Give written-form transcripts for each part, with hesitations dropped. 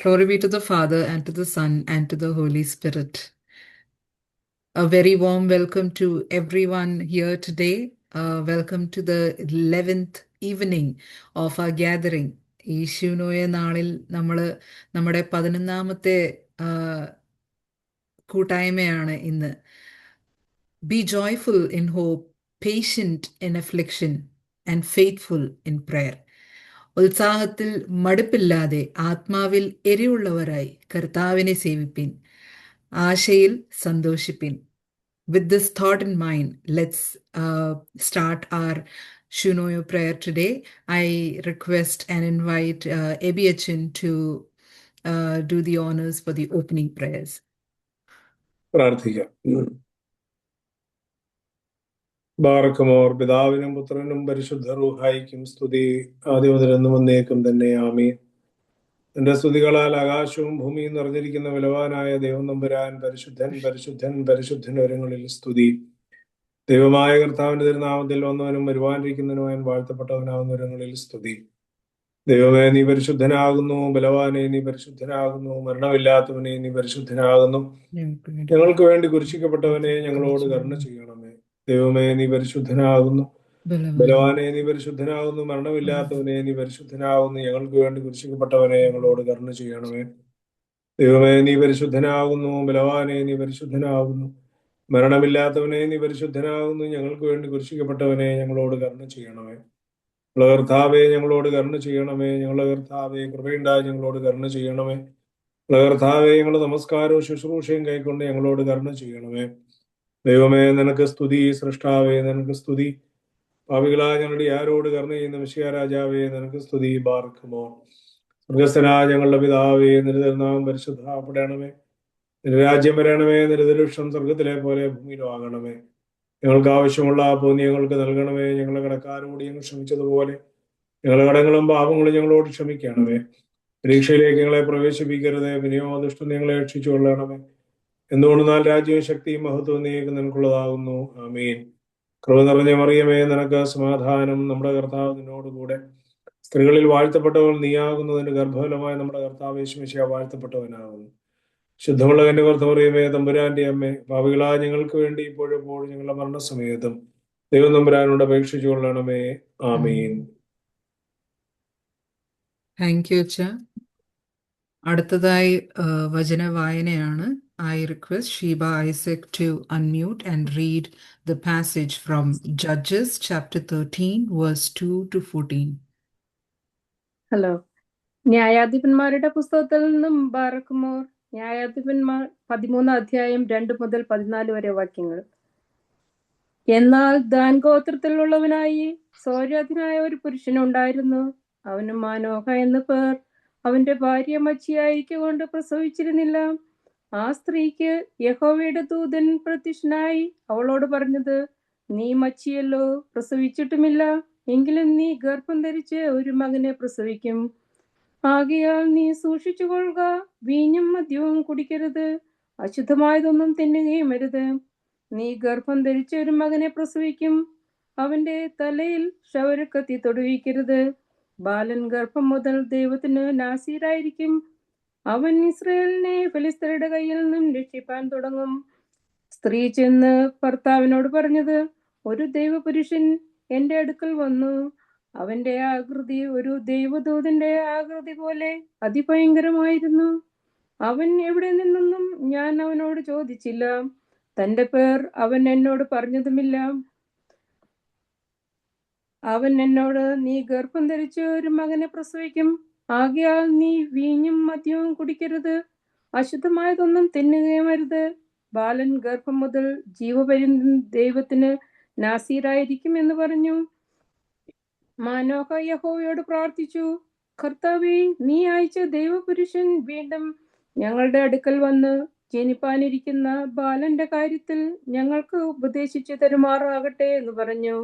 Glory be to the Father, and to the Son, and to the Holy Spirit. A very warm welcome to everyone here today. Welcome to the 11th evening of our gathering. ഈ ശൂനോയ നാളിൽ നമ്മൾ നമ്മുടെ 11ാമത്തെ കൂട്ടായ്മയാണ് ഇന്ന്. Be joyful in hope, patient in affliction, and faithful in prayer. ഉത്സാഹത്തിൽ മടുപ്പില്ലാതെ ആത്മാവിൽ എരിവുള്ളവരായി കർത്താവിനെ സേവിപ്പിൻ, ആശയിൽ സന്തോഷിപ്പിൻ. With this thought in mind, let's start our Shunoyo prayer today. I request and invite Ebiachin to do the honors for the opening prayers. പ്രാർത്ഥിക്കാം. ബാറക്കുമോർ. പിതാവിനും പുത്രനും പരിശുദ്ധ റൂഹായിക്കും സ്തുതി, ആദ്യം മുതൽ എന്നും എന്നേക്കും തന്നെ ആമീൻ. എന്റെ സ്തുതികളാൽ ആകാശവും ഭൂമിയും നിറഞ്ഞിരിക്കുന്ന ബലവാനായ ദൈവം നമ്പുരാൻ പരിശുദ്ധൻ പരിശുദ്ധൻ പരിശുദ്ധൻ ഒരുങ്ങളിൽ സ്തുതി. ദൈവമായ കർത്താവിന്റെ തിരുനാമത്തിൽ വന്നവനും വരുവാനിരിക്കുന്നവനും വാഴ്ത്തപ്പെട്ടവനാകുന്ന ഒരുങ്ങളിൽ സ്തുതി. ദൈവമേ, നീ പരിശുദ്ധനാകുന്നു. ബലവാനെ, നീ പരിശുദ്ധനാകുന്നു. മരണമില്ലാത്തവനെ, നീ പരിശുദ്ധനാകുന്നു. ഞങ്ങൾക്ക് വേണ്ടി കുരിശിക്കപ്പെട്ടവനെ, ഞങ്ങളോട് കരുണ ചെയ്യണമേ. ദൈവമേ, നീ പരിശുദ്ധനാകുന്നു. ബലവാനെ, നീ പരിശുദ്ധനാകുന്നു. മരണമില്ലാത്തവനെ, നീ പരിശുദ്ധനാകുന്നു. ഞങ്ങൾക്ക് വേണ്ടി കുരിശിക്കപ്പെട്ടവനെ, ഞങ്ങളോട് കരുണ ചെയ്യണമേ. ദൈവമേ, നീ പരിശുദ്ധനാകുന്നു. ബലവാനെ, നീ പരിശുദ്ധനാകുന്നു. മരണമില്ലാത്തവനെ, നീ പരിശുദ്ധനാകുന്നു. ഞങ്ങൾക്ക് വേണ്ടി കുരിശിക്കപ്പെട്ടവനെ, ഞങ്ങളോട് കരുണ ചെയ്യണമേ. ഞങ്ങളുടെ കർത്താവേ, ഞങ്ങളോട് കരുണ ചെയ്യണമേ. ഞങ്ങളുടെ കർത്താവേ, കൃപയുണ്ടായി ഞങ്ങളോട് കരുണ ചെയ്യണമേ. ഞങ്ങളുടെ കർത്താവേ, ഞങ്ങളുടെ നമസ്കാരവും ശുശ്രൂഷയും കൈക്കൊണ്ട് ഞങ്ങളോട് കരുണ ചെയ്യണമേ. ദൈവമേ, നിനക്ക് സ്തുതി. സൃഷ്ടാവേ, നിനക്ക് സ്തുതി. പാപികളായ ഞങ്ങളുടെ ആരോട് കരുണ ചെയ്യുന്ന മിശിഹാ രാജാവേ, നിനക്ക് സ്തുതി. ബാർക്കുമോ. സ്വർഗസ്ഥനായ ഞങ്ങളുടെ പിതാവേ, നിന്റെ തിരുനാമം പരിശുദ്ധപ്പെടണമേ. നിന്റെ രാജ്യം വരണമേ. നിന്റെ തിരുവിഷ്ടം സ്വർഗത്തിലെ പോലെ ഭൂമിയിലും ആകണമേ. ഞങ്ങൾക്ക് ആവശ്യമുള്ള പൂന്തി ഞങ്ങൾക്ക് നൽകണമേ. ഞങ്ങളുടെ കടക്കാരോട് ഞങ്ങൾ ക്ഷമിച്ചതുപോലെ ഞങ്ങളുടെ കടങ്ങളും പാപങ്ങളും ഞങ്ങളോട് ക്ഷമിക്കണമേ. പരീക്ഷയിലേക്ക് ഞങ്ങളെ പ്രവേശിപ്പിക്കരുതേ, വിനയോ ദുഷ്ടം ഞങ്ങളെ രക്ഷിച്ചു കൊള്ളണമേ. എന്തുകൊണ്ടെന്നാൽ രാജ്യവും ശക്തിയും മഹത്വവും നീക്ക് നിനക്കുള്ളതാകുന്നു. ആമീൻ. കൃപ നിറഞ്ഞ മറിയമേ, നിനക്ക് സമാധാനം. നമ്മുടെ കർത്താവ് നിന്നോടുകൂടെ. സ്ത്രീകളിൽ വാഴ്ത്തപ്പെട്ടവൾ നീയാകുന്നതിന്റെ ഗർഭഫലമായ നമ്മുടെ കർത്താവ് യേശു മിശിഹാ വാഴ്ത്തപ്പെട്ടവനാകുന്നു. ശുദ്ധമുള്ള എന്റെ കർത്തമറിയമേ, തമ്പുരാന്റെ അമ്മേ, പാപികളായ ഞങ്ങൾക്ക് വേണ്ടി ഇപ്പോഴെപ്പോഴും ഞങ്ങളുടെ മരണസമയത്തും ദൈവം തമ്പുരാനോട് അപേക്ഷിച്ചു കൊള്ളണമേ. ആമീൻ. താങ്ക് യു അച്ഛ. അടുത്തതായി വചന വായനയാണ്. I request Sheba Isaac to unmute and read the passage from Judges chapter 13 verse 2 to 14. Hello. ന്യായാധിപന്മാരുടെ പുസ്തകത്തിൽ നിന്നും ബാറക്കുമോർ. ന്യായാധിപന്മാർ 13 അധ്യായം 2 മുതൽ 14 വരെ വാക്യങ്ങൾ. എന്നാൽ ദാൻ ഗോത്രത്തിലുള്ളവനായി സോര്യാധനായ ഒരു പുരുഷനുണ്ടായിരുന്നു. അവന് മാനോഹ എന്നു പേർ. അവന്റെ ഭാര്യ മച്ചിയായിരിക്കൊണ്ട് പ്രസവിച്ചിരുന്നില്ല. ആ സ്ത്രീക്ക് യഹോവയുടെ ദൂതൻ പ്രത്യക്ഷനായി അവളോട് പറഞ്ഞത്, നീ മച്ചിയല്ലോ, പ്രസവിച്ചിട്ടുമില്ല. എങ്കിലും നീ ഗർഭം ധരിച്ച് ഒരു മകനെ പ്രസവിക്കും. ആകയാൽ നീ സൂക്ഷിച്ചു കൊള്ളുക. വീഞ്ഞും മദ്യവും കുടിക്കരുത്, അശുദ്ധമായതൊന്നും തിന്നുകയും അരുത്. നീ ഗർഭം ധരിച്ച് ഒരു മകനെ പ്രസവിക്കും. അവന്റെ തലയിൽ ക്ഷൗരക്കത്തി തൊടുവിക്കരുത്. ബാലൻ ഗർഭം മുതൽ ദൈവത്തിന് നാസീരായിരിക്കും. അവൻ ഇസ്രായേലിനെ ഫെലിസ്ത്യരുടെ കയ്യിൽ നിന്നും രക്ഷിപ്പാൻ തുടങ്ങും. സ്ത്രീ ചെന്ന് ഭർത്താവിനോട് പറഞ്ഞത്, ഒരു ദൈവപുരുഷൻ എന്റെ അടുക്കൽ വന്നു. അവന്റെ ആകൃതി ഒരു ദൈവദൂതന്റെ ആകൃതി പോലെ അതിഭയങ്കരമായിരുന്നു. അവൻ എവിടെ നിന്നെന്നും ഞാൻ അവനോട് ചോദിച്ചില്ല. തന്റെ പേർ അവൻ എന്നോട് പറഞ്ഞതുമില്ല. അവൻ എന്നോട്, നീ ഗർഭം ധരിച്ച് ഒരു മകനെ പ്രസവിക്കും. ആകയാൽ നീ വീഞ്ഞും മദ്യവും കുടിക്കരുത്, അശുദ്ധമായതൊന്നും തിന്നുകയും അരുത്. ബാലൻ ഗർഭം മുതൽ ജീവപര്യന്തം ദൈവത്തിന് നാസീരായിരിക്കും എന്ന് പറഞ്ഞു. മാനോഹ യഹോവയോട് പ്രാർത്ഥിച്ചു, കർത്താവേ, നീ അയച്ച ദൈവപുരുഷൻ വീണ്ടും ഞങ്ങളുടെ അടുക്കൽ വന്ന് ജനിപ്പാനിരിക്കുന്ന ബാലന്റെ കാര്യത്തിൽ ഞങ്ങൾക്ക് ഉപദേശിച്ചു തരുമാറാകട്ടെ എന്ന് പറഞ്ഞു.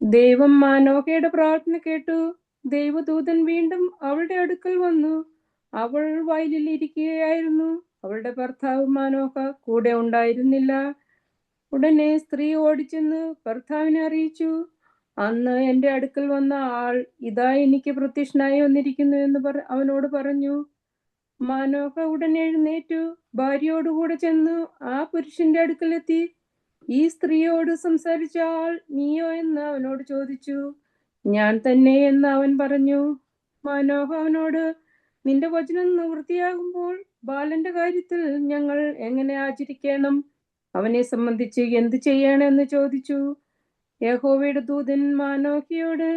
ദൈവം മാനോഹയുടെ പ്രാർത്ഥന കേട്ടു. ദൈവദൂതൻ വീണ്ടും അവളുടെ അടുക്കൽ വന്നു. അവൾ വയലിൽ ഇരിക്കുകയായിരുന്നു. അവളുടെ ഭർത്താവ് മാനോഹ കൂടെ ഉണ്ടായിരുന്നില്ല. ഉടനെ സ്ത്രീ ഓടിച്ചെന്ന് ഭർത്താവിനെ അറിയിച്ചു. അന്ന് എന്റെ അടുക്കൽ വന്ന ആൾ ഇതാ എനിക്ക് പ്രത്യക്ഷനായി വന്നിരിക്കുന്നു എന്ന് അവനോട് പറഞ്ഞു. മാനോഹ ഉടനെ എഴുന്നേറ്റു ഭാര്യയോടുകൂടെ ചെന്നു ആ പുരുഷന്റെ അടുക്കലെത്തി. ഈ സ്ത്രീയോട് സംസാരിച്ച ആൾ നീയോ എന്ന് അവനോട് ചോദിച്ചു. ഞാൻ തന്നെ എന്ന് അവൻ പറഞ്ഞു. മാനോഹ അവനോട്, നിന്റെ വചനം നിവൃത്തിയാകുമ്പോൾ ബാലന്റെ കാര്യത്തിൽ ഞങ്ങൾ എങ്ങനെ ആചരിക്കണം? അവനെ സംബന്ധിച്ച് എന്ത് ചെയ്യണമെന്ന് ചോദിച്ചു. യഹോവയുടെ ദൂതൻ മാനോഹയോട്,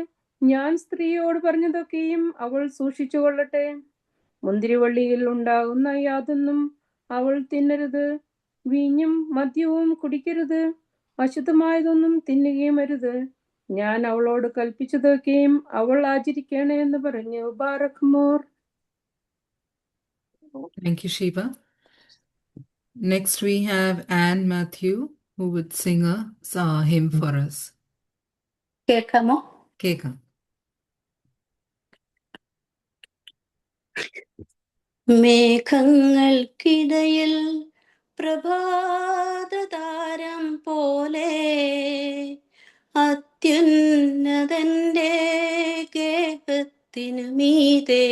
ഞാൻ സ്ത്രീയോട് പറഞ്ഞതൊക്കെയും അവൾ സൂക്ഷിച്ചു കൊള്ളട്ടെ. മുന്തിരിവള്ളിയിൽ ഉണ്ടാകുന്ന യാതൊന്നും അവൾ തിന്നരുത്, വീഞ്ഞും മദ്യവും കുടിക്കരുത്, അശുദ്ധമായതൊന്നും തിന്നുകയും അരുത്. ഞാൻ അവളോട് കൽപ്പിച്ചതൊക്കെയും അവൾ ആചരിക്കണേ എന്ന് പറഞ്ഞു. Barack more. Thank you, Shiva. Next, we have Anne Matthew, who would sing a hymn for us. കേൾക്കാമോ? Keka. മേഘങ്ങൾക്കിടയിൽ പ്രഭാതതാരം പോലെ അത്യുന്നതന്റെ ഗേഹത്തിനു മീതെ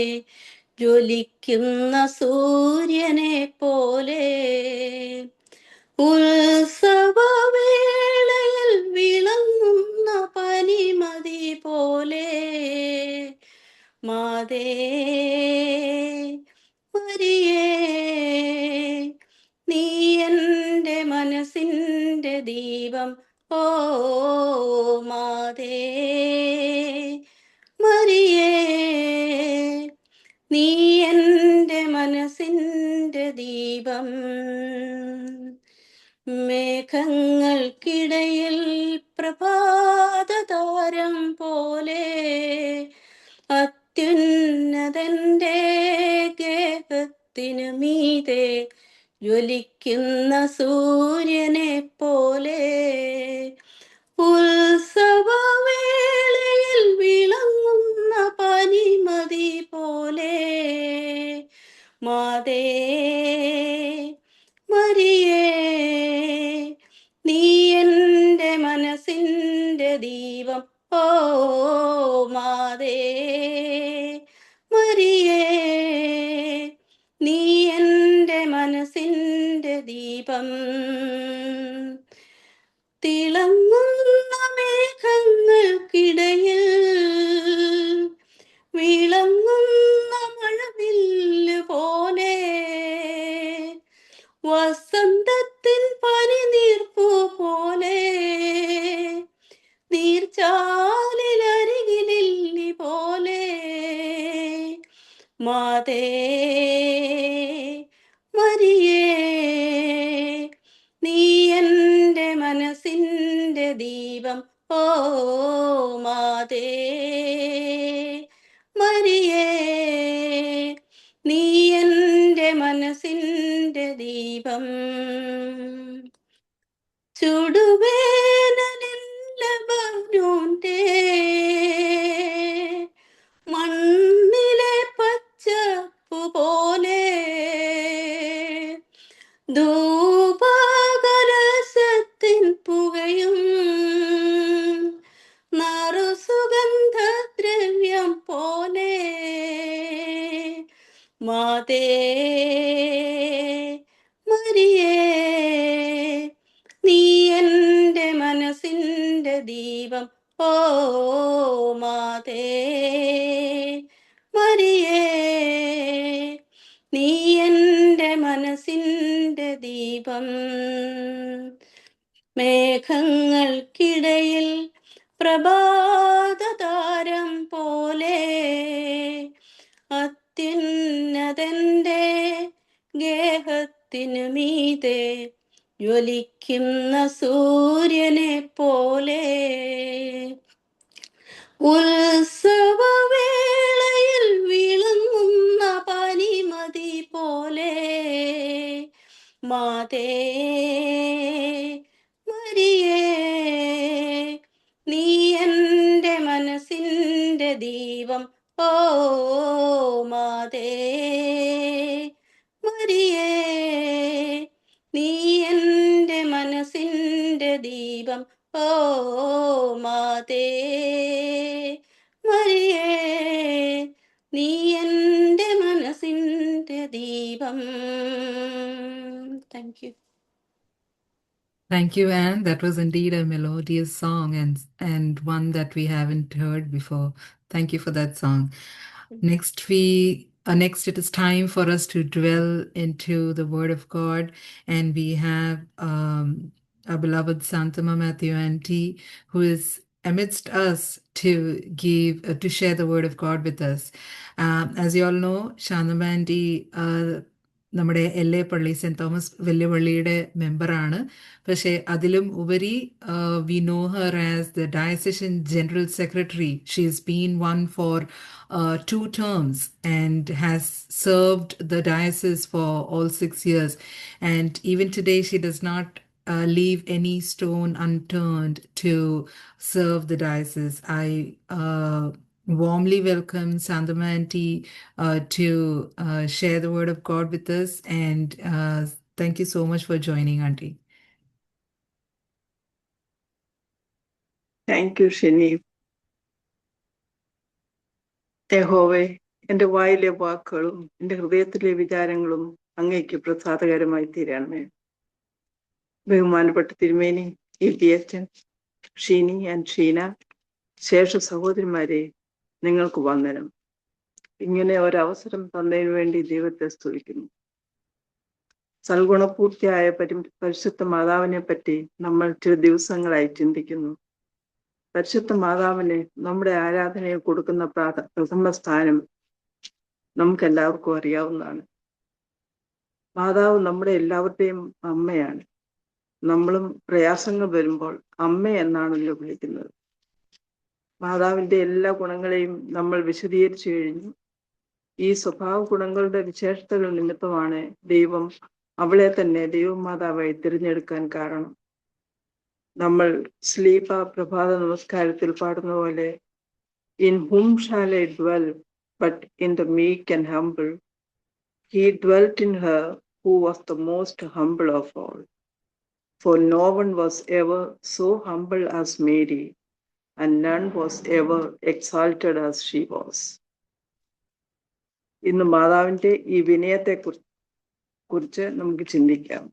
ജ്വലിക്കുന്ന സൂര്യനെ പോലെ ഉത്സവവേളയിൽ വിളങ്ങുന്ന പനിമതി പോലെ മാതേ മരിയേ, നീ എൻ്റെ മനസ്സിൻ്റെ ദീപം. ഓ മാതേ മരിയേ, നീ എൻ്റെ മനസ്സിൻ്റെ ദീപം. മേഘങ്ങൾക്കിടയിൽ പ്രഭാതതാരം പോലെ അത്യുന്നതന്റെ ഗേഹത്തിനു മീതെ ജ്വലിക്കുന്ന സൂര്യനെ പോലെ ഉത്സവവേളയിൽ വിളങ്ങുന്ന പനിമതി പോലെ മാതേ മരിയേ, നീ എൻ്റെ മനസ്സിൻ്റെ ദീപം. ഓ മാതേ മരിയേ, നീ എൻ്റെ മനസ്സിൻ്റെ ദീപം. തിളങ്ങുന്ന മേഘങ്ങൾക്കിടയിൽ വിളങ്ങുന്ന മഴവില്ല് പോലെ വസന്തത്തിൻ പനിനീർപ്പു പോലെ നീർച്ചാലിലരികിലില്ലി പോലെ മാതേ മരിയേ, നീ എൻ്റെ മനസ്സിൻ്റെ ദീപം. ഓ മാതേ മരിയേ, നീ എൻ്റെ മനസ്സിൻ്റെ ദീപം. ചുടുവേനലിൻ ലബനോന്റെ മണ്ണിലെ പച്ചപ്പു പോലെ ധൂപകലശത്തിൻ പുകയും നറുസുഗന്ധദ്രവ്യം പോലെ മാതേ മരിയേ, നീ എൻ്റെ മനസ്സിൻ്റെ ദീപം. ഓ മാതേ മരിയേ, നീ എൻ്റെ മനസ്സിൻ്റെ ദീപം. മേഘങ്ങൾക്കിടയിൽ പ്രഭാതതാരം പോലെ അത്യുന്നതന്റെ ഗേഹത്തിനു മീതെ ജ്വലിക്കുന്ന സൂര്യനെ പോലെ ഉത്സവവേളയിൽ വിളങ്ങുന്ന പനിമതി പോലെ മാതേ മരിയേ, നീ എൻ്റെ മനസ്സിൻ്റെ ദീപം. ഓ മാതേ മരിയേ, നീ എൻ്റെ മനസ്സിൻ്റെ ദീപം. ഓ മാതേ മരിയേ, നീ എൻ്റെ മനസ്സിൻ്റെ ദീപം. Thank you. Thank you, Anne. That was indeed a melodious song and one that we haven't heard before. Thank you for that song. Next it is time for us to dwell into the Word of God, and we have our beloved Santama Matthew Auntie, who is amidst us to share the Word of God with us. As you all know, Santama Auntie നമ്മുടെ LA പള്ളി Saint Thomas വലിയ പള്ളിയുടെ മെമ്പറാണ്. പക്ഷേ അതിലും ഉപരി we know her as the diocesan general secretary. She is been one for 2 terms and has served the diocese for all 6 years. And even today, she does not leave any stone unturned to serve the diocese. I warmly welcome Sandama Auntie to share the Word of God with us. And thank you so much for joining, Auntie. Thank you, Shini. യഹോവേ, എൻ്റെ വായിലെ വാക്കുകളും എൻ്റെ ഹൃദയത്തിലെ വിചാരങ്ങളും അങ്ങേക്ക് പ്രസാദകരമായി തീരണമേ. ബഹുമാനപ്പെട്ട തിരുമേനി, ഇബിയച്ചൻ, Sheeni and Sheena, ശേഷ സഹോദരിമാരെ, നിങ്ങൾക്ക് വന്ദനം. ഇങ്ങനെ ഒരവസരം തന്നതിന് വേണ്ടി ദൈവത്തെ സ്തുതിക്കുന്നു. സൽഗുണപൂർത്തിയായ പരിശുദ്ധ മാതാവിനെ പറ്റി നമ്മൾ ചില ദിവസങ്ങളായി ചിന്തിക്കുന്നു. പരിശുദ്ധ മാതാവിനെ നമ്മുടെ ആരാധനയിൽ കൊടുക്കുന്ന പ്രഥമ സ്ഥാനം നമുക്കെല്ലാവർക്കും അറിയാവുന്നതാണ്. മാതാവ് നമ്മുടെ എല്ലാവരുടെയും അമ്മയാണ്. നമ്മളും പ്രയാസങ്ങൾ വരുമ്പോൾ അമ്മ എന്നാണല്ലോ വിളിക്കുന്നത്. മാതാവിൻ്റെ എല്ലാ ഗുണങ്ങളെയും നമ്മൾ വിശദീകരിച്ചു കഴിഞ്ഞു. ഈ സ്വഭാവ ഗുണങ്ങളുടെ വിശേഷതകൾ നിമിത്തമാണ് ദൈവം അവളെ തന്നെ ദൈവമാതാവായി തിരഞ്ഞെടുക്കാൻ കാരണം. നമ്മൾ സ്ലീപ പ്രഭാത നമസ്കാരത്തിൽ പാടുന്ന പോലെ, in whom shall I dwell but in the meek and humble, he dwelt in her who was the most humble of all, for no one was ever so humble as Mary and none was ever exalted as she was. ഇന്ന് മാതാവിൻ്റെ ഈ വിനയത്തെ കുറിച്ച് നമുക്ക് ചിന്തിക്കാം.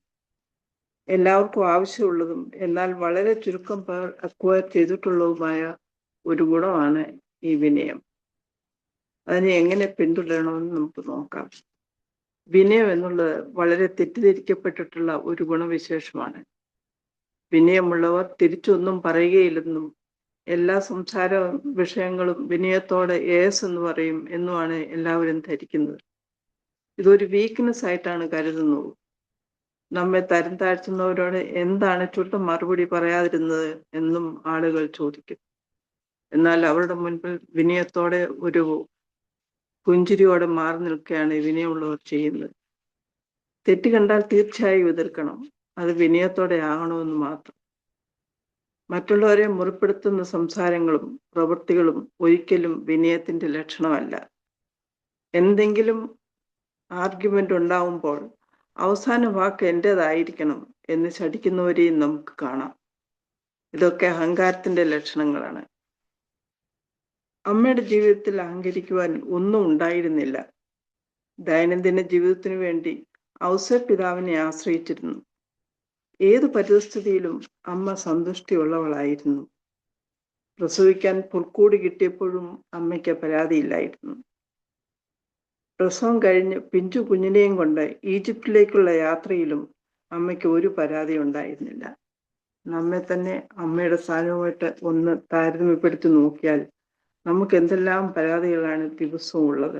എല്ലാവർക്കും ആവശ്യമുള്ളതും എന്നാൽ വളരെ ചുരുക്കം പേർ അക്വയർ ചെയ്തിട്ടുള്ളതുമായ ഒരു ഗുണമാണ് ഈ വിനയം. അതിനെ എങ്ങനെ പിന്തുടരണമെന്ന് നമുക്ക് നോക്കാം. വിനയം എന്നുള്ളത് വളരെ തെറ്റിദ്ധരിക്കപ്പെട്ടിട്ടുള്ള ഒരു ഗുണവിശേഷമാണ്. വിനയമുള്ളവർ തിരിച്ചൊന്നും പറയുകയില്ലെന്നും എല്ലാ സംസാര വിഷയങ്ങളും വിനയത്തോടെ യേസ് എന്ന് പറയും എന്നുമാണ് എല്ലാവരും ധരിക്കുന്നത്. ഇതൊരു വീക്ക്നെസ് ആയിട്ടാണ് കരുതുന്നത്. നമ്മെ തരം താഴ്ത്തുന്നവരോട് എന്താണ് ചുട്ട മറുപടി പറയാതിരുന്നത് എന്നും ആളുകൾ ചോദിക്കും. എന്നാൽ അവരുടെ മുൻപിൽ വിനയത്തോടെ ഒരു പുഞ്ചിരിയോടെ മാറി നിൽക്കുകയാണ് വിനയമുള്ളവർ ചെയ്യുന്നത്. തെറ്റ് കണ്ടാൽ തീർച്ചയായും എതിർക്കണം. അത് വിനയത്തോടെ ആകണമെന്ന് മാത്രം. മറ്റുള്ളവരെ മുറിപ്പെടുത്തുന്ന സംസാരങ്ങളും പ്രവൃത്തികളും ഒരിക്കലും വിനയത്തിന്റെ ലക്ഷണമല്ല. എന്തെങ്കിലും ആർഗ്യുമെന്റ് ഉണ്ടാവുമ്പോൾ അവസാന വാക്ക് എൻ്റെതായിരിക്കണം എന്ന് ശഠിക്കുന്നവരെയും നമുക്ക് കാണാം. ഇതൊക്കെ അഹങ്കാരത്തിന്റെ ലക്ഷണങ്ങളാണ്. അമ്മയുടെ ജീവിതത്തിൽ അഹങ്കരിക്കുവാൻ ഒന്നും ഉണ്ടായിരുന്നില്ല. ദൈനംദിന ജീവിതത്തിനു വേണ്ടി ഔസേപ്പ് പിതാവിനെ ആശ്രയിച്ചിരുന്നു. ഏത് പരിസ്ഥിതിയിലും അമ്മ സന്തുഷ്ടിയുള്ളവളായിരുന്നു. പ്രസവിക്കാൻ പുൽക്കൂടി കിട്ടിയപ്പോഴും അമ്മയ്ക്ക് പരാതിയില്ലായിരുന്നു. പ്രസവം കഴിഞ്ഞ് പിഞ്ചു കുഞ്ഞിനെയും കൊണ്ട് ഈജിപ്തിലേക്കുള്ള യാത്രയിലും അമ്മയ്ക്ക് ഒരു പരാതി ഉണ്ടായിരുന്നില്ല. നമ്മെ തന്നെ അമ്മയുടെ സ്ഥാനവുമായിട്ട് ഒന്ന് താരതമ്യപ്പെടുത്തി നോക്കിയാൽ നമുക്ക് എന്തെല്ലാം പരാതികളാണ് ദിവസവും ഉള്ളത്.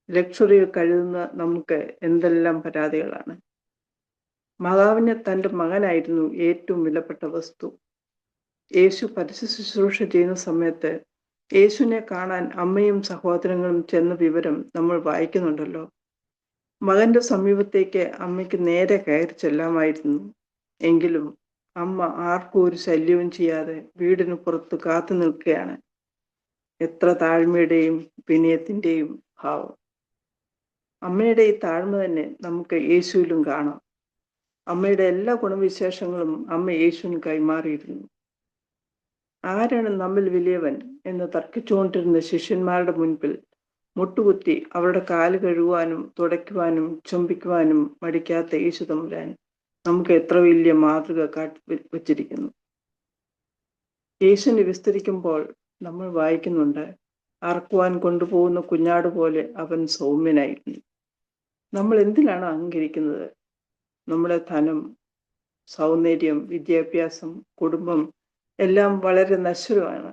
ലക്ഷറിയിൽ കഴുകുന്ന നമുക്ക് എന്തെല്ലാം പരാതികളാണ്. മാതാവിന് തൻ്റെ മകനായിരുന്നു ഏറ്റവും വിലപ്പെട്ട വസ്തു. യേശു പരസ്യ ശുശ്രൂഷ ചെയ്യുന്ന സമയത്ത് യേശുവിനെ കാണാൻ അമ്മയും സഹോദരങ്ങളും ചെന്ന വിവരം നമ്മൾ വായിക്കുന്നുണ്ടല്ലോ. മകന്റെ സമീപത്തേക്ക് അമ്മയ്ക്ക് നേരെ കയറി ചെല്ലാമായിരുന്നു. എങ്കിലും അമ്മ ആർക്കും ഒരു ശല്യവും ചെയ്യാതെ വീടിന് പുറത്ത് കാത്തു നിൽക്കുകയാണ്. എത്ര താഴ്മയുടെയും വിനയത്തിൻ്റെയും ഭാവം. അമ്മയുടെ ഈ താഴ്മ തന്നെ നമുക്ക് യേശുവിലും കാണാം. അമ്മയുടെ എല്ലാ ഗുണവിശേഷങ്ങളും അമ്മ യേശുവിന് കൈമാറിയിരുന്നു. ആരാണ് നമ്മിൽ വലിയവൻ എന്ന് തർക്കിച്ചുകൊണ്ടിരുന്ന ശിഷ്യന്മാരുടെ മുൻപിൽ മുട്ടുകുത്തി അവരുടെ കാല് കഴുകുവാനും തുടയ്ക്കുവാനും ചുംബിക്കുവാനും മടിക്കാത്ത യേശു തമ്പുരാൻ നമുക്ക് എത്ര വലിയ മാതൃക വച്ചിരിക്കുന്നു. യേശുവിനെ വിസ്തരിക്കുമ്പോൾ നമ്മൾ വായിക്കുന്നുണ്ട്, അറക്കുവാൻ കൊണ്ടുപോകുന്ന കുഞ്ഞാട് പോലെ അവൻ സൗമ്യനായിരുന്നു. നമ്മൾ എന്തിനാണ് അഹങ്കരിക്കുന്നത്? നമ്മുടെ ധനം, സൗന്ദര്യം, വിദ്യാഭ്യാസം, കുടുംബം എല്ലാം വളരെ നശ്വരമാണ്.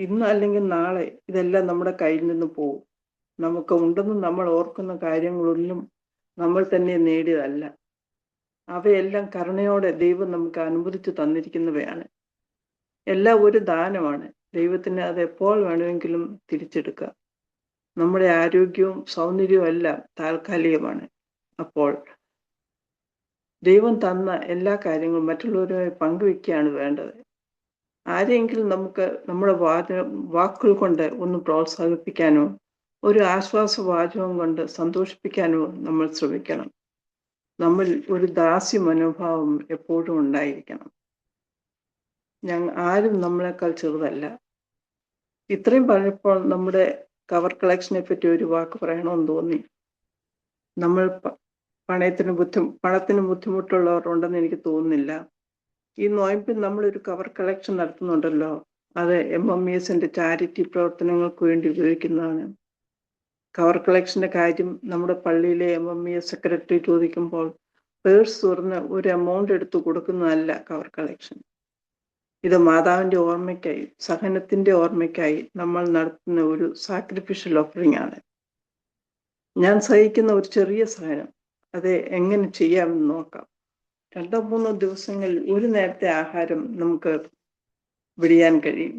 ഇന്ന് അല്ലെങ്കിൽ നാളെ ഇതെല്ലാം നമ്മുടെ കയ്യിൽ നിന്ന് പോകും. നമുക്ക് ഉണ്ടെന്ന് നമ്മൾ ഓർക്കുന്ന കാര്യങ്ങളൊന്നും നമ്മൾ തന്നെ നേടിയതല്ല. അവയെല്ലാം കരുണയോടെ ദൈവം നമുക്ക് അനുവദിച്ചു തന്നിരിക്കുന്നവയാണ്. എല്ലാം ഒരു ദാനമാണ്. ദൈവത്തിന് അത് എപ്പോൾ വേണമെങ്കിലും തിരിച്ചെടുക്കാം. നമ്മുടെ ആരോഗ്യവും സൗന്ദര്യവും എല്ലാം താൽക്കാലികമാണ്. അപ്പോൾ ദൈവം തന്ന എല്ലാ കാര്യങ്ങളും മറ്റുള്ളവരുമായി പങ്കുവെക്കുകയാണ് വേണ്ടത്. ആരെങ്കിലും നമുക്ക് നമ്മുടെ വാക്കുകൾ കൊണ്ട് ഒന്ന് പ്രോത്സാഹിപ്പിക്കാനോ ഒരു ആശ്വാസവാചകം കൊണ്ട് സന്തോഷിപ്പിക്കാനോ നമ്മൾ ശ്രമിക്കണം. നമ്മൾ ഒരു ദാസ്യ മനോഭാവം എപ്പോഴും ഉണ്ടായിരിക്കണം. ആരും നമ്മളെക്കാൾ ചെറുതല്ല. ഇത്രയും പറഞ്ഞപ്പോൾ നമ്മുടെ കവർ കളക്ഷനെ പറ്റി ഒരു വാക്ക് പറയണമെന്ന് തോന്നി. നമ്മൾ പണത്തിന് ബുദ്ധിമുട്ടുള്ളവർ ഉണ്ടെന്ന് എനിക്ക് തോന്നുന്നില്ല. ഈ നോയമ്പിൽ നമ്മളൊരു കവർ കളക്ഷൻ നടത്തുന്നുണ്ടല്ലോ, അത് MMESന്റെ ചാരിറ്റി പ്രവർത്തനങ്ങൾക്ക് വേണ്ടി ഉപയോഗിക്കുന്നതാണ്. കവർ കളക്ഷന്റെ കാര്യം നമ്മുടെ പള്ളിയിലെ MMES സെക്രട്ടറി ചോദിക്കുമ്പോൾ പേഴ്സ് തുറന്ന് ഒരു എമൗണ്ട് എടുത്ത് കൊടുക്കുന്നതല്ല കവർ കളക്ഷൻ. ഇത് മാതാവിന്റെ ഓർമ്മയ്ക്കായി, സഹനത്തിന്റെ ഓർമ്മയ്ക്കായി നമ്മൾ നടത്തുന്ന ഒരു സാക്രിഫിഷ്യൽ ഓഫറിംഗ് ആണ്. ഞാൻ സഹിക്കുന്ന ഒരു ചെറിയ സഹനം, അത് എങ്ങനെ ചെയ്യാമെന്ന് നോക്കാം. 2-3 ദിവസങ്ങളിൽ ഒരു നേരത്തെ ആഹാരം നമുക്ക് വെടിയാൻ കഴിയും.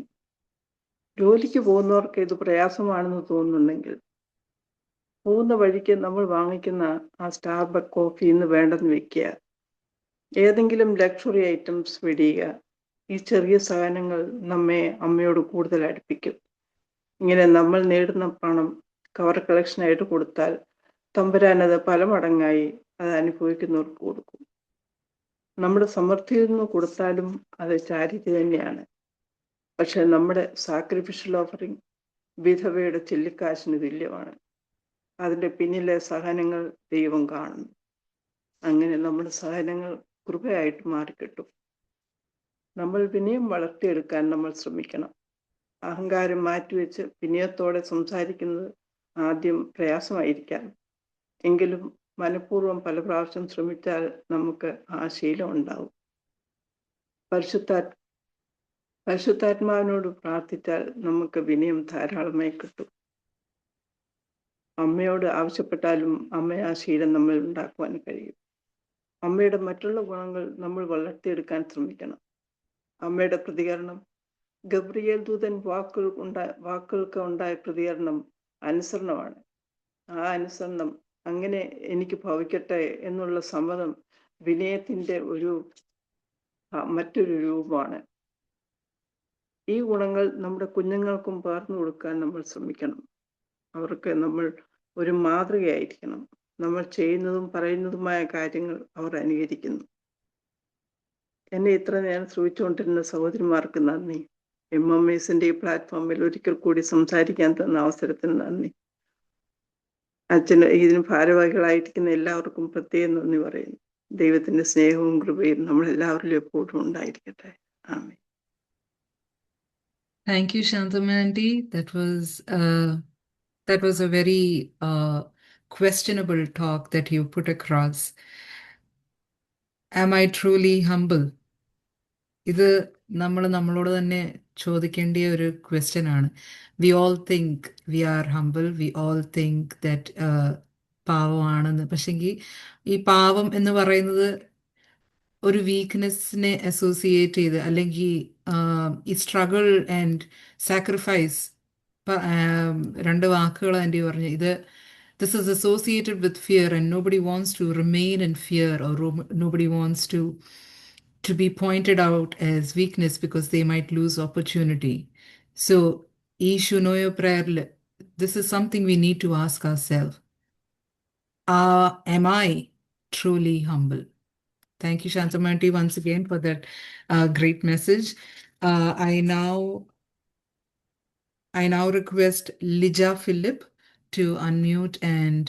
ജോലിക്ക് പോകുന്നവർക്ക് ഇത് പ്രയാസമാണെന്ന് തോന്നുന്നുണ്ടെങ്കിൽ പോകുന്ന വഴിക്ക് നമ്മൾ വാങ്ങിക്കുന്ന ആ സ്റ്റാർബക്ക് കോഫി ഇന്ന് വേണ്ടെന്ന് വെക്കുക. ഏതെങ്കിലും ലക്ഷറി ഐറ്റംസ് വെടിയുക. ഈ ചെറിയ സഹനങ്ങൾ നമ്മെ അമ്മയോട് കൂടുതൽ അടുപ്പിക്കും. ഇങ്ങനെ നമ്മൾ നേടുന്ന പണം കവർ കളക്ഷനായിട്ട് കൊടുത്താൽ തമ്പുരാൻ അത് പല മടങ്ങായി അത് അനുഭവിക്കുന്നവർക്ക് കൊടുക്കും. നമ്മുടെ സമൃദ്ധിയിൽ നിന്ന് കൊടുത്താലും അത് ചാരിറ്റി തന്നെയാണ്. പക്ഷെ നമ്മുടെ സാക്രിഫിഷ്യൽ ഓഫറിംഗ് വിധവയുടെ ചില്ലിക്കാശിന് തുല്യമാണ്. അതിൻ്റെ പിന്നിലെ സഹനങ്ങൾ ദൈവം കാണുന്നു. അങ്ങനെ നമ്മുടെ സഹനങ്ങൾ കൃപയായിട്ട് മാറിക്കിട്ടും. നമ്മൾ വിനയം വളർത്തിയെടുക്കാൻ നമ്മൾ ശ്രമിക്കണം. അഹങ്കാരം മാറ്റിവെച്ച് വിനയത്തോടെ സംസാരിക്കുന്നത് ആദ്യം പ്രയാസമായിരിക്കാം. എങ്കിലും മനഃപൂർവ്വം പല പ്രാവശ്യം ശ്രമിച്ചാൽ നമുക്ക് ആ ശീലം ഉണ്ടാവും. പരിശുദ്ധാത്മാവിനോട് പ്രാർത്ഥിച്ചാൽ നമുക്ക് വിനയം ധാരാളമായി കിട്ടും. അമ്മയോട് ആവശ്യപ്പെട്ടാലും അമ്മ ആ ശീലം നമ്മൾ ഉണ്ടാക്കുവാൻ കഴിയും. അമ്മയുടെ മറ്റുള്ള ഗുണങ്ങൾ നമ്മൾ വളർത്തിയെടുക്കാൻ ശ്രമിക്കണം. അമ്മയുടെ പ്രതികരണം, ഗബ്രിയേൽ ദൂതൻ വാക്കുകൾക്ക് ഉണ്ടായ പ്രതികരണം അനുസരണമാണ്. ആ അനുസരണം അങ്ങനെ എനിക്ക് ഭവിക്കട്ടെ എന്നുള്ള സമ്മതം വിനയത്തിന്റെ മറ്റൊരു രൂപമാണ്. ഈ ഗുണങ്ങൾ നമ്മുടെ കുഞ്ഞുങ്ങൾക്കും പകർന്നു കൊടുക്കാൻ നമ്മൾ ശ്രമിക്കണം. അവർക്ക് നമ്മൾ ഒരു മാതൃകയായിരിക്കണം. നമ്മൾ ചെയ്യുന്നതും പറയുന്നതുമായ കാര്യങ്ങൾ അവർ അനുകരിക്കുന്നു. എന്നെ ഇത്ര നേരം ശ്രമിച്ചുകൊണ്ടിരുന്ന സഹോദരിമാർക്ക് നന്ദി. MMESന്റെ ഈ പ്ലാറ്റ്ഫോമിൽ ഒരിക്കൽ കൂടി സംസാരിക്കാൻ തന്ന അവസരത്തിന് നന്ദി. ഇതിന് ഭാരവാഹികളായിരിക്കുന്ന എല്ലാവർക്കും പ്രത്യേകം നന്ദി പറയുന്നു. ദൈവത്തിന്റെ സ്നേഹവും കൃപയും നമ്മളെല്ലാവരിലും എപ്പോഴും ഉണ്ടായിരിക്കട്ടെ. ആമേൻ. Thank you, Shantam Aunty. That was a very questionable talk that you put across. Am I truly humble? ഇത് നമ്മളോട് തന്നെ ചോദിക്കേണ്ട ഒരു ക്വസ്റ്റ്യൻ ആണ്. We all think we are humble, we all think that പാവമാണെന്ന്. പക്ഷെങ്കിൽ ഈ പാവം എന്ന് പറയുന്നത് ഒരു വീക്ക്നെസ്സിനെ അസോസിയേറ്റ് ചെയ്ത്, അല്ലെങ്കിൽ ഈ സ്ട്രഗിൾ ആൻഡ് സാക്രിഫൈസ്, രണ്ട് വാക്കുകൾ ആൻറ്റി പറഞ്ഞു. This is associated with fear, and nobody wants to remain in fear, or nobody wants to be pointed out as weakness because they might lose opportunity. So, Ishu Noyo prayer, this is something we need to ask ourselves. Am I truly humble? Thank you, Shantam Aunty, once again for that great message. I now request Lija Philip to unmute and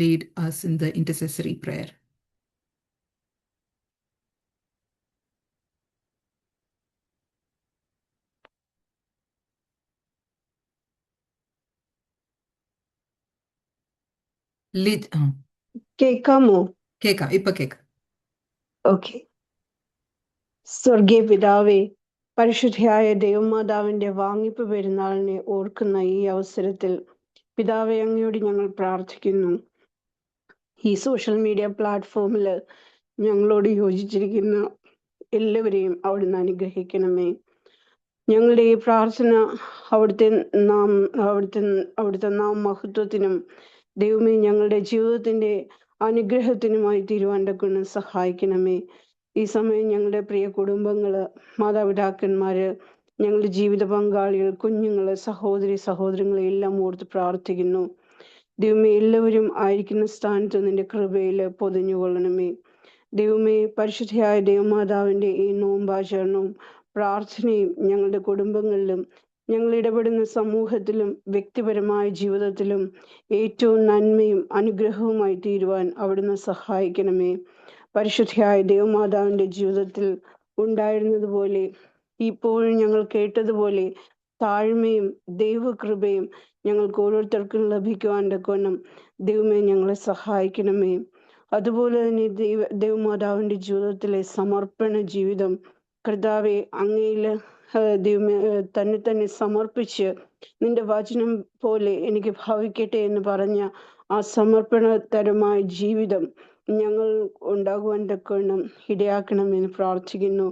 lead us in the intercessory prayer. കേൾക്കാമോ? കേക്കാം, ഇപ്പൊ കേക്കാം. Okay. സ്വർഗീയ പിതാവേ, പരിശുദ്ധയായ ദൈവമാതാവിന്റെ വാങ്ങിപ്പ് പെരുന്നാളിനെ ഓർക്കുന്ന ഈ അവസരത്തിൽ പിതാവേ, അങ്ങയോട് ഞങ്ങൾ പ്രാർത്ഥിക്കുന്നു. ഈ സോഷ്യൽ മീഡിയ പ്ലാറ്റ്ഫോമിൽ ഞങ്ങളോട് യോജിച്ചിരിക്കുന്ന എല്ലാവരെയും അവിടുന്ന് അനുഗ്രഹിക്കണമേ. ഞങ്ങളുടെ ഈ പ്രാർത്ഥന അവിടുത്തെ നാം മഹത്വത്തിനും ദൈവമേ ഞങ്ങളുടെ ജീവിതത്തിന്റെ അനുഗ്രഹത്തിനുമായി തീരുവാണ്ടക്കൊണ്ട് സഹായിക്കണമേ. ഈ സമയം ഞങ്ങളുടെ പ്രിയ കുടുംബങ്ങള്, മാതാപിതാക്കന്മാര്, ഞങ്ങളുടെ ജീവിത പങ്കാളികൾ, കുഞ്ഞുങ്ങള്, സഹോദരങ്ങളെ എല്ലാം ഓർത്ത് പ്രാർത്ഥിക്കുന്നു. ദൈവമേ, എല്ലാവരും ആയിരിക്കുന്ന സ്ഥാനത്ത് നിന്റെ കൃപയില് പൊതിഞ്ഞുകൊള്ളണമേ. ദൈവമേ, പരിശുദ്ധയായ ദൈവമാതാവിന്റെ ഈ നോമ്പാചരണവും പ്രാർത്ഥനയും ഞങ്ങളുടെ കുടുംബങ്ങളിലും ഞങ്ങൾ ഇടപെടുന്ന സമൂഹത്തിലും വ്യക്തിപരമായ ജീവിതത്തിലും ഏറ്റവും നന്മയും അനുഗ്രഹവുമായി തീരുവാൻ അവിടുന്ന് സഹായിക്കണമേ. പരിശുദ്ധയായ ദൈവമാതാവിന്റെ ജീവിതത്തിൽ ഉണ്ടായിരുന്നതുപോലെ ഇപ്പോഴും ഞങ്ങൾ കേട്ടതുപോലെ താഴ്മയും ദൈവകൃപയും ഞങ്ങൾക്ക് ഓരോരുത്തർക്കും ലഭിക്കുവാൻ തക്കവണ്ണം ദൈവമേ ഞങ്ങളെ സഹായിക്കണമേ. അതുപോലെ തന്നെ ദൈവമാതാവിന്റെ ജീവിതത്തിലെ സമർപ്പണ ജീവിതം, കർത്താവെ, അങ്ങയില് ദൈവമേ തന്നെ സമർപ്പിച്ച് നിന്റെ വചനം പോലെ എനിക്ക് ഭവിക്കട്ടെ എന്ന് പറഞ്ഞ ആ സമർപ്പണതരമായ ജീവിതം ഞങ്ങൾ ഉണ്ടാകുവാൻ തക്കവണ്ണം ഇടയാക്കണമെന്ന് പ്രാർത്ഥിക്കുന്നു.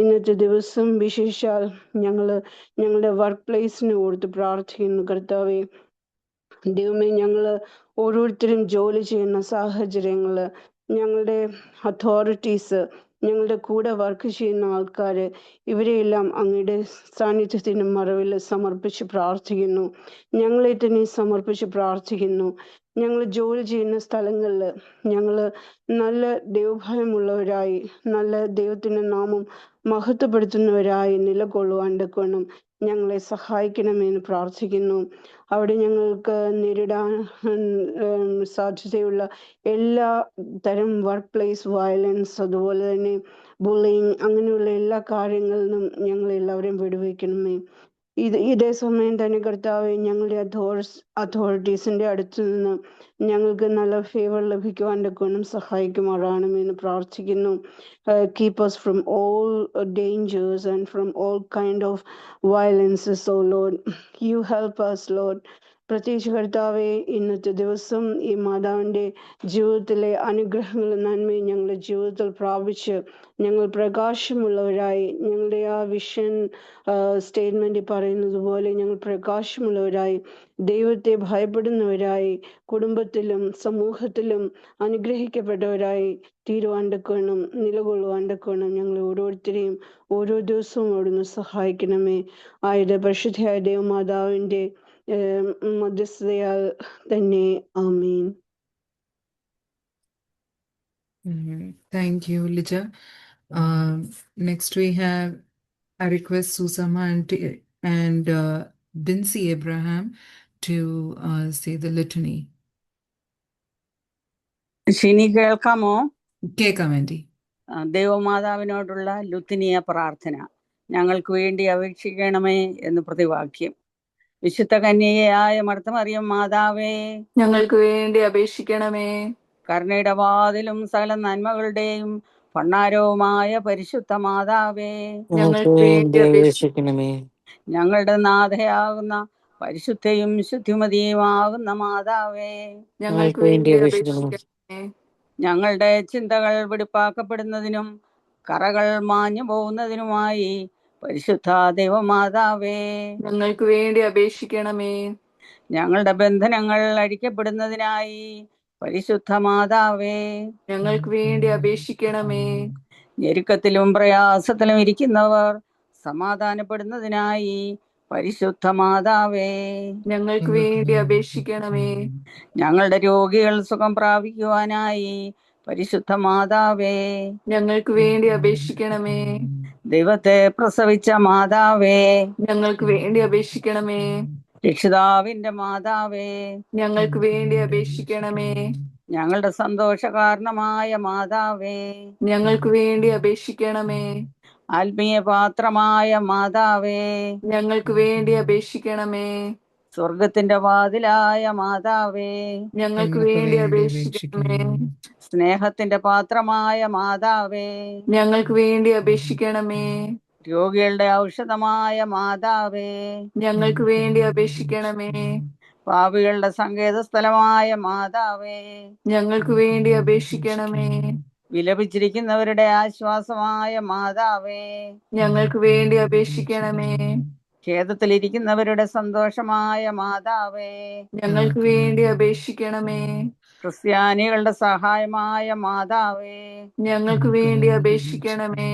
ഇന്നത്തെ ദിവസം വിശേഷാൽ ഞങ്ങളുടെ വർക്ക് പ്ലേസിനെ ഓർത്ത് പ്രാർത്ഥിക്കുന്നു. കർത്താവെ, ദൈവമേ, ഞങ്ങള് ഓരോരുത്തരും ജോലി ചെയ്യുന്ന സാഹചര്യങ്ങള്, ഞങ്ങളുടെ അതോറിറ്റീസ്, ഞങ്ങളുടെ കൂടെ വർക്ക് ചെയ്യുന്ന ആൾക്കാര്, ഇവരെയെല്ലാം അങ്ങയുടെ സാന്നിധ്യത്തിന്റെ മറവിൽ സമർപ്പിച്ച് പ്രാർത്ഥിക്കുന്നു. ഞങ്ങളെ തന്നെ സമർപ്പിച്ച് പ്രാർത്ഥിക്കുന്നു. ഞങ്ങൾ ജോലി ചെയ്യുന്ന സ്ഥലങ്ങളില് ഞങ്ങള് നല്ല ദൈവഭയമുള്ളവരായി, നല്ല ദൈവത്തിന്റെ നാമം മഹത്വപ്പെടുത്തുന്നവരായി നിലകൊള്ളുവാൻ തക്കവണ്ണം ഞങ്ങളെ സഹായിക്കണമെന്ന് പ്രാർത്ഥിക്കുന്നു. അവിടെ ഞങ്ങൾക്ക് നേരിടാൻ സാധ്യതയുള്ള എല്ലാ തരം വർക്ക് പ്ലേസ് വയലൻസ്, അതുപോലെ തന്നെ ബുള്ളിങ്, അങ്ങനെയുള്ള എല്ലാ കാര്യങ്ങളിലും ഞങ്ങൾ എല്ലാവരെയും വിടുവിക്കണമേ. ഇതേ സമയം തന്നെ കർത്താവെ, ഞങ്ങളുടെ അതോറിറ്റീസിന്റെ അടുത്ത് നിന്ന് ഞങ്ങൾക്ക് നല്ല ഫേവർ ലഭിക്കുവാൻ തക്കവണ്ണം സഹായിക്കുമാറാണെന്ന് പ്രാർത്ഥിക്കുന്നു. Keep us from all dangers and from all kind of violences, oh Lord. You help us, Lord. പ്രത്യേകിച്ച് കർത്താവെ, ഇന്നത്തെ ദിവസം ഈ മാതാവിന്റെ ജീവിതത്തിലെ അനുഗ്രഹങ്ങളും നന്മയും ഞങ്ങളുടെ ജീവിതത്തിൽ പ്രാപിച്ച് ഞങ്ങൾ പ്രകാശമുള്ളവരായി, ഞങ്ങളുടെ ആ വിഷൻ സ്റ്റേറ്റ്മെന്റിൽ പറയുന്നത് പോലെ ഞങ്ങൾ പ്രകാശമുള്ളവരായി, ദൈവത്തെ ഭയപ്പെടുന്നവരായി, കുടുംബത്തിലും സമൂഹത്തിലും അനുഗ്രഹിക്കപ്പെട്ടവരായി തീരുവാൻ തക്കവണ്ണം, നിലകൊള്ളുവാൻ തക്കവണ്ണം ഞങ്ങൾ ഓരോരുത്തരെയും ഓരോ ദിവസവും അവിടുന്ന് സഹായിക്കണമേ. ആയത് പരിശുദ്ധയായ ദൈവമാതാവിന്റെ മധ്യസ്ഥതയാൽ തന്നെ. ആമേൻ. Thank you, Lija. Next we have, I request Susama and Bincy Abraham to say the litany. Shini, കേൾക്കാമോ? കേൾക്കാം ആൻറ്റി. ദൈവമാതാവിനോടുള്ള ലുത്തിനിയ പ്രാർത്ഥന. ഞങ്ങൾക്ക് വേണ്ടി അപേക്ഷിക്കണമേ എന്ന് പ്രതിവാക്യം. വിശുദ്ധ കന്യകയായ മർത്തമറിയം മാതാവേ, ഞങ്ങൾക്ക് വേണ്ടി അപേക്ഷിക്കണമേ. കരുണയുടെ വാതിലും സകല നന്മകളുടെയും ഭണ്ഡാരവുമായ പരിശുദ്ധ മാതാവേ, ഞങ്ങൾക്ക് വേണ്ടി അപേക്ഷിക്കണമേ. ഞങ്ങളുടെ നാഥയാകുന്ന പരിശുദ്ധയും ശുദ്ധിമതിയുമാകുന്ന മാതാവേ, ഞങ്ങൾക്ക് വേണ്ടി അപേക്ഷിക്കണമേ. ഞങ്ങളുടെ ചിന്തകൾ വെടിപ്പാക്കപ്പെടുന്നതിനും കറകൾ മാഞ്ഞു പോകുന്നതിനുമായി പരിശുദ്ധ ദൈവമാതാവേ, ഞങ്ങൾക്ക് വേണ്ടി അപേക്ഷിക്കണമേ. ഞങ്ങളുടെ ബന്ധനങ്ങൾ അഴിക്കപ്പെടുന്നതിനായി പരിശുദ്ധ മാതാവേ, ഞങ്ങൾക്ക് വേണ്ടി അപേക്ഷിക്കണമേ. ഞെരുക്കത്തിലും പ്രയാസത്തിലും ഇരിക്കുന്നവർ സമാധാനപ്പെടുന്നതിനായി പരിശുദ്ധ മാതാവേ, ഞങ്ങൾക്ക് വേണ്ടി അപേക്ഷിക്കണമേ. ഞങ്ങളുടെ രോഗികൾ സുഖം പ്രാപിക്കുവാനായി പരിശുദ്ധ മാതാവേ, ഞങ്ങൾക്ക് വേണ്ടി അപേക്ഷിക്കണമേ. ദൈവത്തെ പ്രസവിച്ച മാതാവേ, ഞങ്ങൾക്ക് വേണ്ടി അപേക്ഷിക്കണമേ. രക്ഷിതാവിന്റെ മാതാവേ, ഞങ്ങൾക്ക് വേണ്ടി അപേക്ഷിക്കണമേ. ഞങ്ങളുടെ സന്തോഷകാരണമായ മാതാവേ, ഞങ്ങൾക്ക് വേണ്ടി അപേക്ഷിക്കണമേ. ആത്മീയ പാത്രമായ മാതാവേ, ഞങ്ങൾക്ക് വേണ്ടി അപേക്ഷിക്കണമേ. സ്വർഗത്തിന്റെ വാതിലായ മാതാവേ, ഞങ്ങൾക്ക് വേണ്ടി അപേക്ഷിക്കണമേ. സ്നേഹത്തിന്റെ പാത്രമായ മാതാവേ, ഞങ്ങൾക്ക് വേണ്ടി അപേക്ഷിക്കണമേ. രോഗികളുടെ ഔഷധമായ മാതാവേ, ഞങ്ങൾക്ക് വേണ്ടി അപേക്ഷിക്കണമേ. പാപികളുടെ സങ്കേത സ്ഥലമായ മാതാവേ, ഞങ്ങൾക്ക് വേണ്ടി അപേക്ഷിക്കണമേ. വിലപിച്ചിരിക്കുന്നവരുടെ ആശ്വാസമായ മാതാവേ, ഞങ്ങൾക്ക് വേണ്ടി അപേക്ഷിക്കണമേ. ഖേദത്തിലിരിക്കുന്നവരുടെ സന്തോഷമായ മാതാവേ, ഞങ്ങൾക്ക് വേണ്ടി അപേക്ഷിക്കണമേ. ക്രിസ്ത്യാനികളുടെ സഹായമായ മാതാവേ, ഞങ്ങൾക്ക് വേണ്ടി അപേക്ഷിക്കണമേ.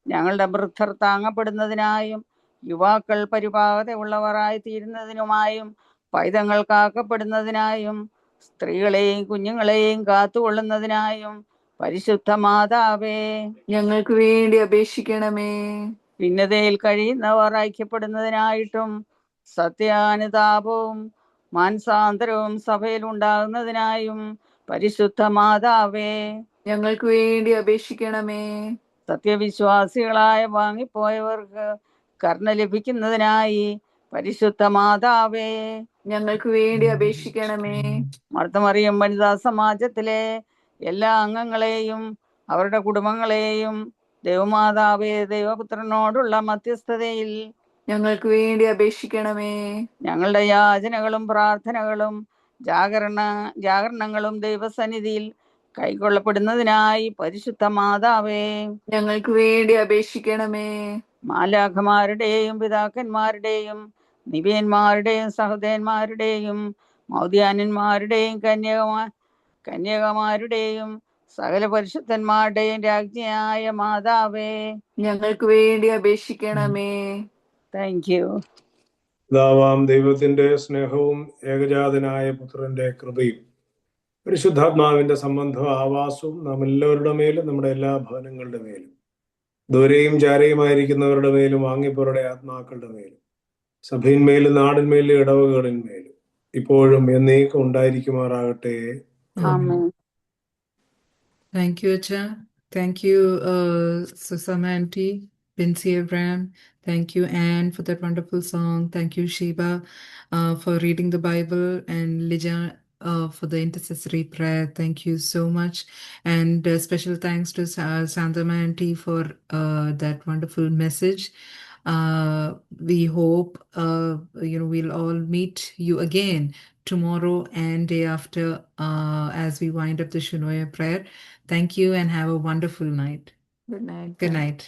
ഞങ്ങളുടെ വൃദ്ധർ താങ്ങപ്പെടുന്നതിനായും യുവാക്കൾ പരിപാകതയുള്ളവരായി തീരുന്നതിനുമായും പൈതങ്ങൾ കാക്കപ്പെടുന്നതിനായും സ്ത്രീകളെയും കുഞ്ഞുങ്ങളെയും കാത്തുകൊള്ളുന്നതിനായും പരിശുദ്ധ മാതാവേ, ഞങ്ങൾക്ക് വേണ്ടി അപേക്ഷിക്കണമേ. ഭിന്നതയിൽ കഴിയുന്നവർ ഐക്യപ്പെടുന്നതിനായിട്ടും സത്യാനുതാപവും മാനസാന്തരവും സഭയിൽ ഉണ്ടാകുന്നതിനായും പരിശുദ്ധ മാതാവേ, ഞങ്ങൾക്ക് വേണ്ടി അപേക്ഷിക്കണമേ. സത്യവിശ്വാസികളായ വാങ്ങിപ്പോയവർക്ക് കരുണ ലഭിക്കുന്നതിനായി പരിശുദ്ധ മാതാവേ, ഞങ്ങൾക്ക് വേണ്ടി അപേക്ഷിക്കണമേ. മർത്തമറിയം വനിതാ സമാജത്തിലെ എല്ലാ അംഗങ്ങളെയും അവരുടെ കുടുംബങ്ങളെയും ദൈവമാതാവേ, ദൈവപുത്രനോടുള്ള മധ്യസ്ഥതയിൽ ഞങ്ങൾക്ക് വേണ്ടി അപേക്ഷിക്കണമേ. ഞങ്ങളുടെ യാചനകളും പ്രാർത്ഥനകളും ജാഗരണങ്ങളും ദൈവസന്നിധിയിൽ കൈക്കൊള്ളപ്പെടുന്നതിനായി പരിശുദ്ധ മാതാവേ, ഞങ്ങൾക്ക് വേണ്ടി അപേക്ഷിക്കണമേ. മാലാഖമാരുടെയും പിതാക്കന്മാരുടെയും നിബിയന്മാരുടെയും സഹോദയന്മാരുടെയും മൗദ്യാന്യന്മാരുടെയും കന്യകമാരുടെയും സകല പരിശുദ്ധന്മാരുടെയും രാജ്ഞിയായ മാതാവേ, ഞങ്ങൾക്ക് വേണ്ടി അപേക്ഷിക്കണമേ. Thank you. പിതാവാം ദൈവത്തിന്റെ സ്നേഹവും ഏകജാതനായ പുത്രന്റെ കൃപയും പരിശുദ്ധാത്മാവിന്റെ സംബന്ധ ആവാസവും നാം എല്ലാവരുടെ മേലും നമ്മുടെ എല്ലാ ഭവനങ്ങളുടെ മേലും ദൂരെയും ചാരയുമായിരിക്കുന്നവരുടെ മേലും വാങ്ങിപ്പോരുടെ ആത്മാക്കളുടെ മേലും സഭയിന്മേലും നാടിന്മേലും ഇടവകളിന്മേലും ഇപ്പോഴും എന്നേക്കും ഉണ്ടായിരിക്കുമാറാകട്ടെ. ആമേൻ. Thank you, Acha. Thank you, Susama Auntie, Bincy Abraham. Thank you, Anne, for that wonderful song. Thank you, Sheba, for reading the Bible, and Lija for the intercessory prayer. Thank you so much. And special thanks to Sandama Auntie for that wonderful message. We hope we'll all meet you again tomorrow and day after as we wind up the Shinoya prayer. Thank you and have a wonderful night. Good night. Good night.